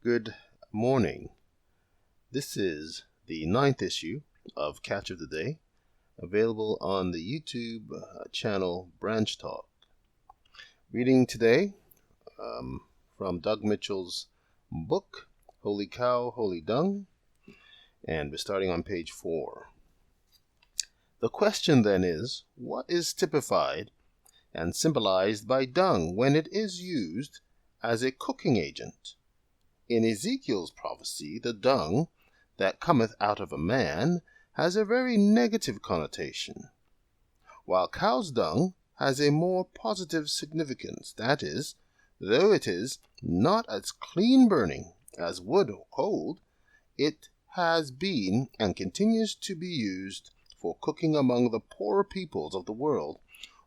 Good morning. This is the ninth issue of Catch of the Day, available on the YouTube channel Branch Talk. Reading today from Doug Mitchell's book, Holy Cow, Holy Dung, and we're starting on page 4. The question then is, what is typified and symbolized by dung when it is used as a cooking agent? In Ezekiel's prophecy, the dung that cometh out of a man has a very negative connotation, while cow's dung has a more positive significance. That is, though it is not as clean burning as wood or coal, it has been and continues to be used for cooking among the poorer peoples of the world,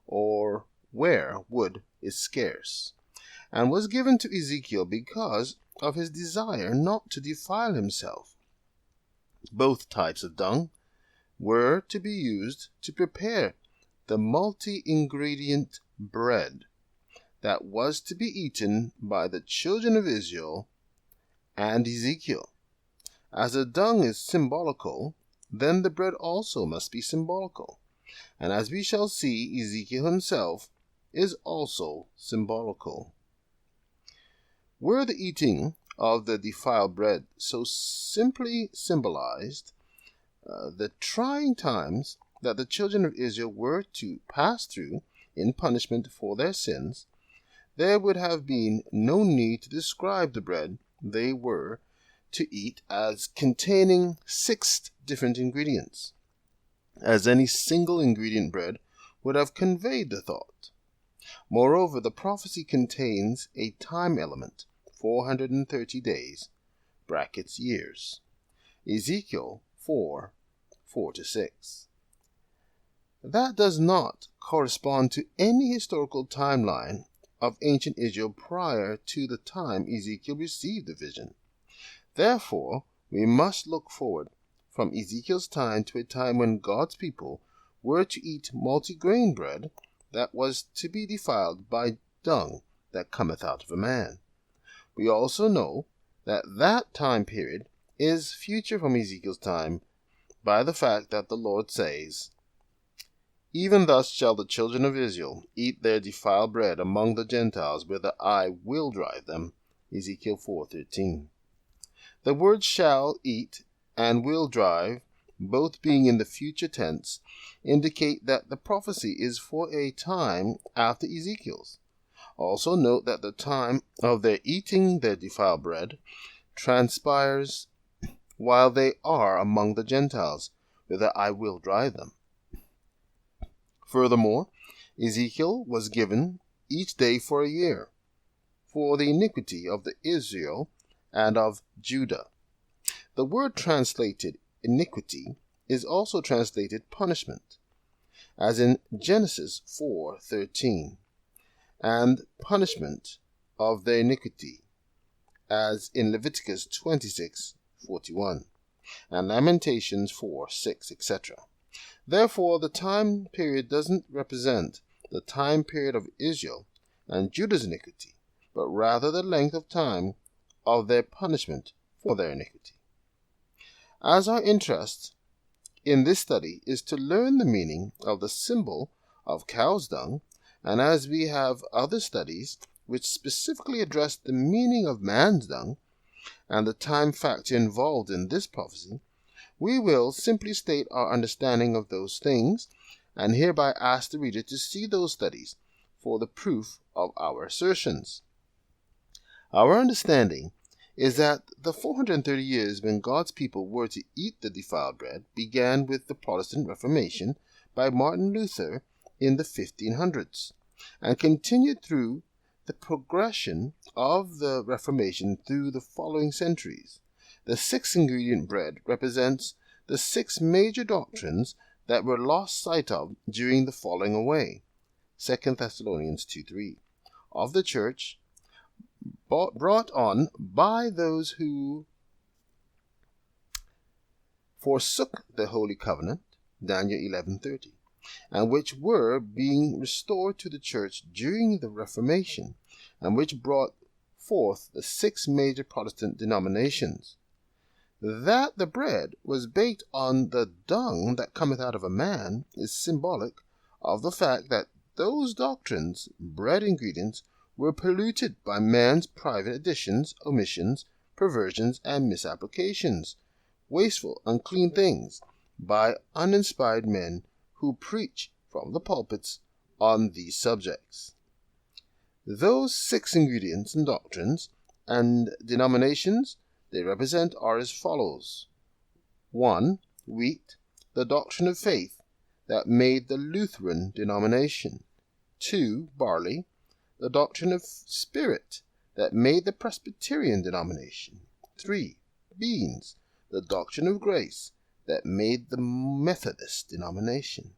or where wood is scarce, and was given to Ezekiel because of his desire not to defile himself. Both types of dung were to be used to prepare the multi-ingredient bread that was to be eaten by the children of Israel and Ezekiel. As the dung is symbolical, then the bread also must be symbolical, and as we shall see, Ezekiel himself is also symbolical. Were the eating of the defiled bread so simply symbolized the trying times that the children of Israel were to pass through in punishment for their sins, there would have been no need to describe the bread they were to eat as containing 6 different ingredients, as any single ingredient bread would have conveyed the thought. Moreover, the prophecy contains a time element, 430 days, brackets years. Ezekiel 4:4-6. That does not correspond to any historical timeline of ancient Israel prior to the time Ezekiel received the vision. Therefore, we must look forward from Ezekiel's time to a time when God's people were to eat multigrain bread that was to be defiled by dung that cometh out of a man. We also know that that time period is future from Ezekiel's time by the fact that the Lord says, "Even thus shall the children of Israel eat their defiled bread among the Gentiles, whither I will drive them." Ezekiel 4:13. The words shall eat and will drive, both being in the future tense, indicate that the prophecy is for a time after Ezekiel's. Also note that the time of their eating their defiled bread transpires while they are among the Gentiles, whither I will drive them. Furthermore, Ezekiel was given each day for a year, for the iniquity of the Israel and of Judah. The word translated iniquity is also translated punishment, as in Genesis 4:13, and punishment of their iniquity, as in Leviticus 26:41, and Lamentations 4:6, etc. Therefore, the time period doesn't represent the time period of Israel and Judah's iniquity, but rather the length of time of their punishment for their iniquity. As our interest in this study is to learn the meaning of the symbol of cow's dung, and as we have other studies which specifically address the meaning of man's dung and the time factor involved in this prophecy, we will simply state our understanding of those things, and hereby ask the reader to see those studies for the proof of our assertions. Our understanding is that the 430 years when God's people were to eat the defiled bread began with the Protestant Reformation by Martin Luther in the 1500s, and continued through the progression of the Reformation through the following centuries. The 6-ingredient bread represents the 6 major doctrines that were lost sight of during the falling away, 2 Thessalonians 2:3, of the church, brought on by those who forsook the Holy Covenant, Daniel 11:30, and which were being restored to the church during the Reformation, and which brought forth the 6 major Protestant denominations. That the bread was baked on the dung that cometh out of a man is symbolic of the fact that those doctrines, bread ingredients, were polluted by man's private additions, omissions, perversions, and misapplications, wasteful, unclean things, by uninspired men who preach from the pulpits on these subjects. Those 6 ingredients and doctrines and denominations they represent are as follows. 1. Wheat, the doctrine of faith that made the Lutheran denomination. 2. Barley, the doctrine of spirit that made the Presbyterian denomination. 3. Beans, the doctrine of grace that made the Methodist denomination.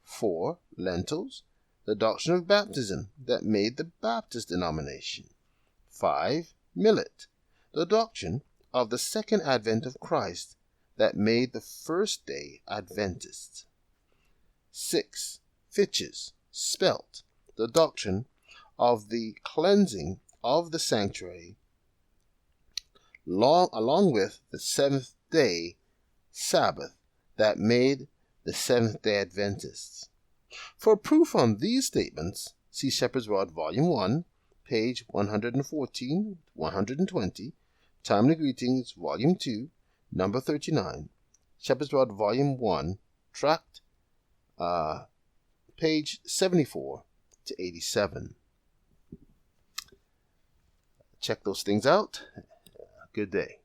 4. Lentils, the doctrine of baptism that made the Baptist denomination. 5. Millet, the doctrine of the second advent of Christ that made the first-day Adventists. 6. Fitches, spelt, the doctrine of the cleansing of the sanctuary, along with the seventh-day Sabbath that made the Seventh-day Adventists. For proof on these statements, see Shepherd's Rod Volume 1, page 114-120, Timely Greetings, Volume 2, number 39, Shepherd's Rod Volume 1, tract, page 74 to 87. Check those things out. Good day.